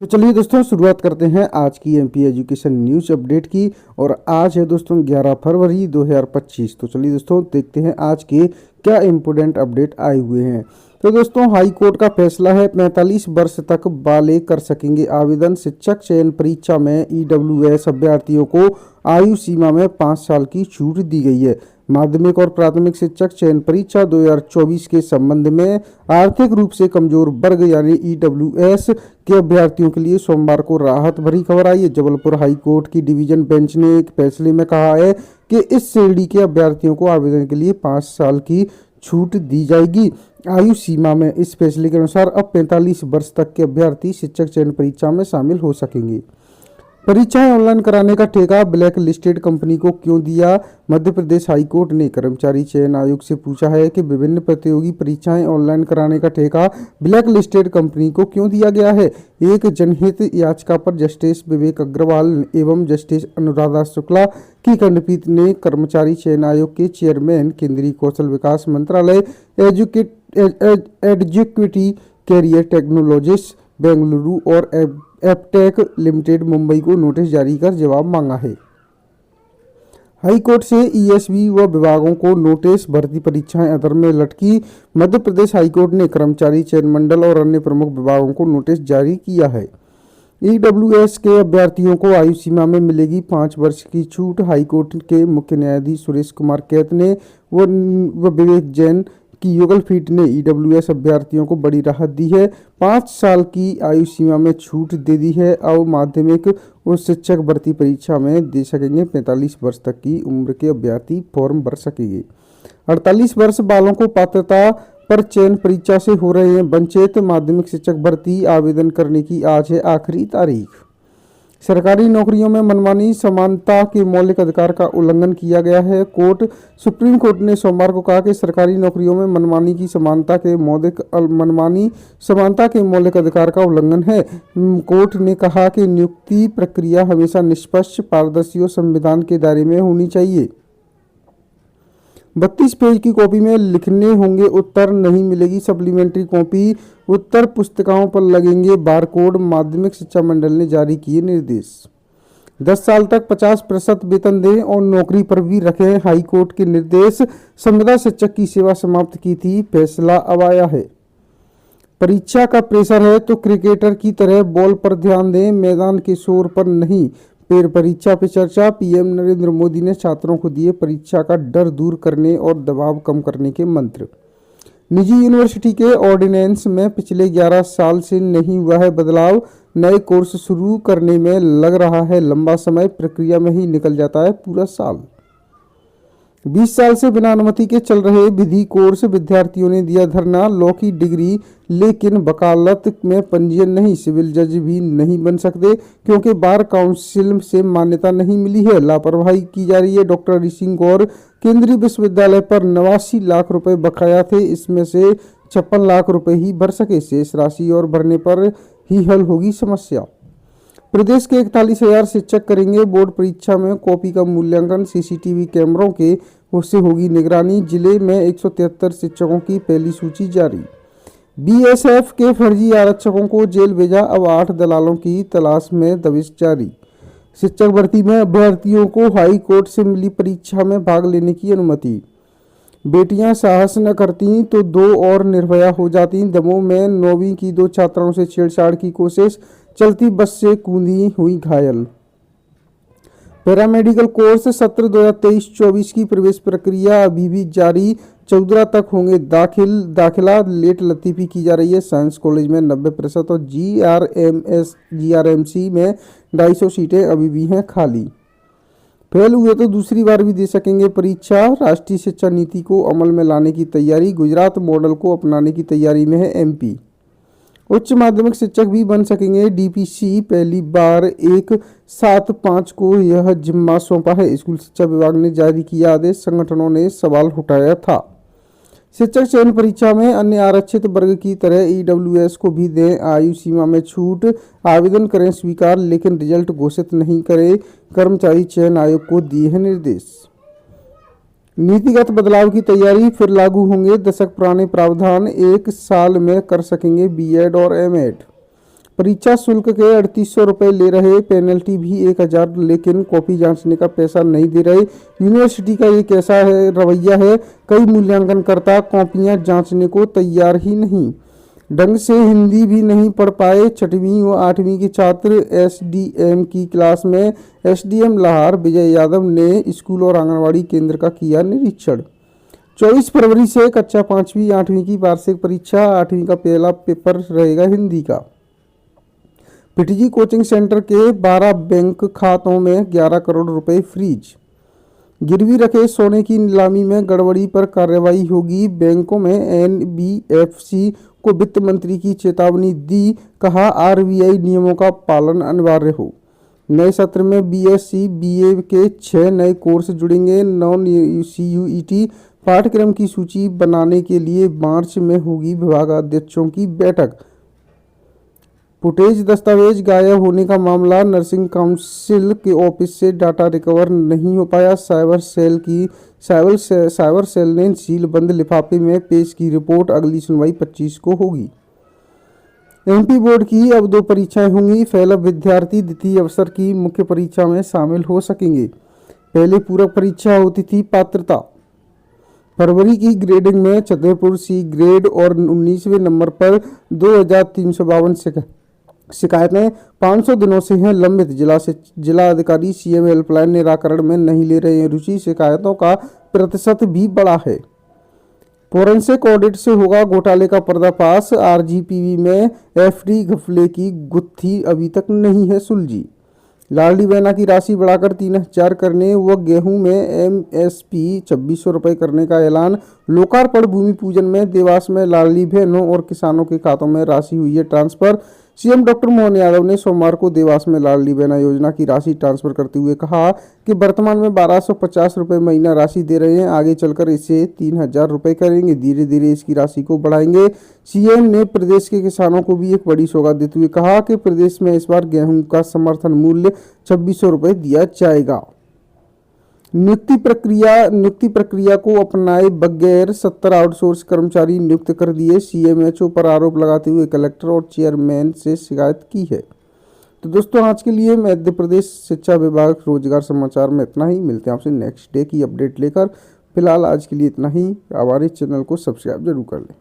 तो चलिए दोस्तों शुरुआत करते हैं आज की एमपी एजुकेशन न्यूज अपडेट की। और आज है दोस्तों 11 फरवरी 2025। तो चलिए दोस्तों देखते हैं आज के क्या इम्पोर्टेंट अपडेट आए हुए हैं। तो दोस्तों हाई कोर्ट का फैसला है, 45 वर्ष तक बाले कर सकेंगे आवेदन। शिक्षक चयन परीक्षा में ईडब्ल्यूएस अभ्यर्थियों को आयु सीमा में 5 साल की छूट दी गई है। माध्यमिक और प्राथमिक शिक्षक चयन परीक्षा 2024 के संबंध में आर्थिक रूप से कमजोर वर्ग यानी ईडब्ल्यूएस के अभ्यर्थियों के लिए सोमवार को राहत भरी खबर आई है। जबलपुर हाई कोर्ट की डिवीजन बेंच ने एक फैसले में कहा है कि इस श्रेणी के अभ्यर्थियों को आवेदन के लिए 5 साल की छूट दी जाएगी आयु सीमा में। इस फैसले के अनुसार अब 45 वर्ष तक के अभ्यर्थी शिक्षक चयन परीक्षा में शामिल हो सकेंगे। परीक्षाएं ऑनलाइन कराने का ठेका ब्लैक लिस्टेड कंपनी को क्यों दिया? मध्य प्रदेश हाईकोर्ट ने कर्मचारी चयन आयोग से पूछा है कि विभिन्न प्रतियोगी परीक्षाएं ऑनलाइन कराने का ठेका ब्लैक लिस्टेड कंपनी को क्यों दिया गया है। एक जनहित याचिका पर जस्टिस विवेक अग्रवाल एवं जस्टिस अनुराधा शुक्ला की खंडपीठ ने कर्मचारी चयन आयोग के चेयरमैन, केंद्रीय कौशल विकास मंत्रालय, एग्जीक्यूटिव कैरियर टेक्नोलॉजीज बेंगलुरु और एपटेक लिमिटेड मुंबई को नोटिस जारी कर जवाब मांगा है। हाई कोर्ट से ईएसवी व विभागों को नोटिस, भर्ती परीक्षाएं अधर में लटकी। मध्य प्रदेश हाईकोर्ट ने कर्मचारी चयन मंडल और अन्य प्रमुख विभागों को नोटिस जारी किया है। ईडब्ल्यूएस के अभ्यर्थियों को आयु सीमा में मिलेगी 5 वर्ष की छूट। हाईकोर्ट के मुख्य न्यायाधीश सुरेश कुमार कैत ने व विवेक जैन की युगल पीठ ने ईडब्ल्यूएस अभ्यर्थियों को बड़ी राहत दी है। 5 साल की आयु सीमा में छूट दे दी है। अब माध्यमिक और शिक्षक भर्ती परीक्षा में दे सकेंगे 45 वर्ष तक की उम्र के अभ्यर्थी फॉर्म भर सकेंगे। 48 वर्ष वालों को पात्रता पर चयन परीक्षा से हो रहे हैं वंचित। माध्यमिक शिक्षक भर्ती आवेदन करने की आज है आखिरी तारीख। सरकारी नौकरियों में मनमानी समानता के मौलिक अधिकार का उल्लंघन किया गया है। सुप्रीम कोर्ट ने सोमवार को कहा कि सरकारी नौकरियों में मनमानी समानता के मौलिक अधिकार का उल्लंघन है। कोर्ट ने कहा कि नियुक्ति प्रक्रिया हमेशा निष्पक्ष, पारदर्शी और संविधान के दायरे में होनी चाहिए। 32 पेज की कॉपी में लिखने होंगे उत्तर, नहीं मिलेगी सप्लीमेंट्री कॉपी। उत्तर पुस्तिकाओं पर लगेंगे बारकोड। माध्यमिक शिक्षा मंडल ने जारी किए निर्देश। 10 साल तक 50% वेतन दें और नौकरी पर भी रखें, हाईकोर्ट के निर्देश। संविदा शिक्षक की सेवा समाप्त की थी, फैसला अब आया है। परीक्षा का प्रेशर है तो क्रिकेटर की तरह बॉल पर ध्यान दें, मैदान के शोर पर नहीं। पेड़ परीक्षा पे चर्चा, पीएम नरेंद्र मोदी ने छात्रों को दिए परीक्षा का डर दूर करने और दबाव कम करने के मंत्र। निजी यूनिवर्सिटी के ऑर्डिनेंस में पिछले 11 साल से नहीं हुआ है बदलाव। नए कोर्स शुरू करने में लग रहा है लंबा समय, प्रक्रिया में ही निकल जाता है पूरा साल। 20 साल से बिना अनुमति के चल रहे विधि कोर्स, विद्यार्थियों ने दिया धरना। लॉ की डिग्री लेकिन वकालत में पंजीयन नहीं, सिविल जज भी नहीं बन सकते क्योंकि बार काउंसिल से मान्यता नहीं मिली है। लापरवाही की जा रही है। डॉक्टर ऋषि सिंह गौर केंद्रीय विश्वविद्यालय पर 89 लाख रुपए बकाया थे, इसमें से 56 लाख रुपए ही भर सके। शेष राशि और भरने पर ही हल होगी समस्या। प्रदेश के 41,000 शिक्षक करेंगे बोर्ड परीक्षा में कॉपी का मूल्यांकन। सीसीटीवी कैमरों के उससे होगी निगरानी। जिले में 173 शिक्षकों की पहली सूची जारी। बीएसएफ के फर्जी आरक्षकों को जेल भेजा, अब 8 दलालों की तलाश में दबिश जारी। शिक्षक भर्ती में अभ्यर्थियों को हाई कोर्ट से मिली परीक्षा में भाग लेने की अनुमति। बेटियां साहस न करती तो 2 और निर्भया हो जाती। दमोह में 9वीं की 2 छात्राओं से छेड़छाड़ की कोशिश, चलती बस से कूदी, हुई घायल। पैरामेडिकल कोर्स सत्र 2023-24 की प्रवेश प्रक्रिया अभी भी जारी। 14 तक होंगे दाखिला। लेट लतीफी की जा रही है। साइंस कॉलेज में 90% और जीआरएमसी में 250 सीटें अभी भी हैं खाली। फेल हुए तो दूसरी बार भी दे सकेंगे परीक्षा। राष्ट्रीय शिक्षा नीति को अमल में लाने की तैयारी। गुजरात मॉडल को अपनाने की तैयारी में है एमपी। उच्च माध्यमिक शिक्षक भी बन सकेंगे डीपीसी। पहली बार 1/7/5 को यह जिम्मा सौंपा है। स्कूल शिक्षा विभाग ने जारी किया आदेश, संगठनों ने सवाल उठाया था। शिक्षक चयन परीक्षा में अन्य आरक्षित वर्ग की तरह ईडब्ल्यूएस को भी दें आयु सीमा में छूट। आवेदन करें स्वीकार, लेकिन रिजल्ट घोषित नहीं करें। कर्मचारी चयन आयोग को दिए हैं निर्देश। नीतिगत बदलाव की तैयारी, फिर लागू होंगे दशक पुराने प्रावधान। 1 साल में कर सकेंगे बीएड और एमएड। परीक्षा शुल्क के 3800 रुपये ले रहे, पेनल्टी भी 1000, लेकिन कॉपी जांचने का पैसा नहीं दे रहे। यूनिवर्सिटी का ये कैसा है रवैया है? कई मूल्यांकनकर्ता कॉपियां जांचने को तैयार ही नहीं। ढंग से हिंदी भी नहीं पढ़ पाए। 6वीं व 8वीं के छात्र एसडीएम की क्लास में एसडीएम लाहौर विजय यादव ने स्कूल और आंगनबाड़ी केंद्र का किया निरीक्षण। 24 फरवरी से कक्षा 5वीं 8वीं की वार्षिक परीक्षा। 8वीं का पहला पेपर रहेगा हिंदी का। पीटीजी कोचिंग सेंटर के 12 बैंक खातों में 11 करोड़ रुपए फ्रीज। गिरवी रखे सोने की नीलामी में गड़बड़ी पर कार्रवाई होगी। बैंकों में एनबीएफसी को वित्त मंत्री की चेतावनी दी। कहा आरबीआई नियमों का पालन अनिवार्य हो। नए सत्र में बीएससी बीए के 6 नए कोर्स जुड़ेंगे। नॉन सीयूईटी पाठ्यक्रम की सूची बनाने के लिए मार्च में होगी विभागाध्यक्षों की बैठक। फुटेज दस्तावेज गायब होने का मामला। नर्सिंग काउंसिल के ऑफिस से डाटा रिकवर नहीं हो पाया। साइबर सेल ने सीलबंद लिफाफे में पेश की रिपोर्ट। अगली सुनवाई 25 को होगी। एमपी बोर्ड की अब 2 परीक्षाएं होंगी। फेल विद्यार्थी द्वितीय अवसर की मुख्य परीक्षा में शामिल हो सकेंगे। पहले पूरक परीक्षा होती थी पात्रता। फरवरी की ग्रेडिंग में छतरपुर सी ग्रेड और 19वें नंबर पर 2352 शिकायतें 500 दिनों से हैं लंबित। जिला अधिकारी सीएम हेल्पलाइन निराकरण में नहीं ले रहे हैं रुचि। शिकायतों का प्रतिशत भी बढ़ा है। फोरेंसिक ऑडिट से होगा घोटाले का पर्दाफाश। आरजीपीवी में एफडी घपले की गुत्थी अभी तक नहीं है सुलझी। लाडली बहना की राशि बढ़ाकर 3000 करने व गेहूं में एमएसपी 2600 रुपये करने का ऐलान। लोकार्पण भूमि पूजन में देवास में लाडली बहनों और किसानों के खातों में राशि हुई है transfer. CM doctor Mohan Yadav ने सोमवार को देवास में लाडली बहना योजना की राशि ट्रांसफर करते हुए कहा कि वर्तमान में 1250 रुपये महीना राशि दे रहे हैं, आगे चलकर इसे 3000 रुपये करेंगे, धीरे धीरे इसकी राशि को बढ़ाएंगे। सीएम ने प्रदेश के किसानों को भी एक बड़ी सौगात देते हुए कहा कि प्रदेश में इस बार गेहूं का समर्थन मूल्य 2600 रुपये दिया जाएगा। नियुक्ति प्रक्रिया को अपनाए बगैर 70 आउटसोर्स कर्मचारी नियुक्त कर दिए। सीएमएचओ पर आरोप लगाते हुए कलेक्टर और चेयरमैन से शिकायत की है। तो दोस्तों आज के लिए मध्य प्रदेश शिक्षा विभाग रोजगार समाचार में इतना ही। मिलते हैं आपसे नेक्स्ट डे की अपडेट लेकर। फिलहाल आज के लिए इतना ही। हमारे चैनल को सब्सक्राइब जरूर कर लें।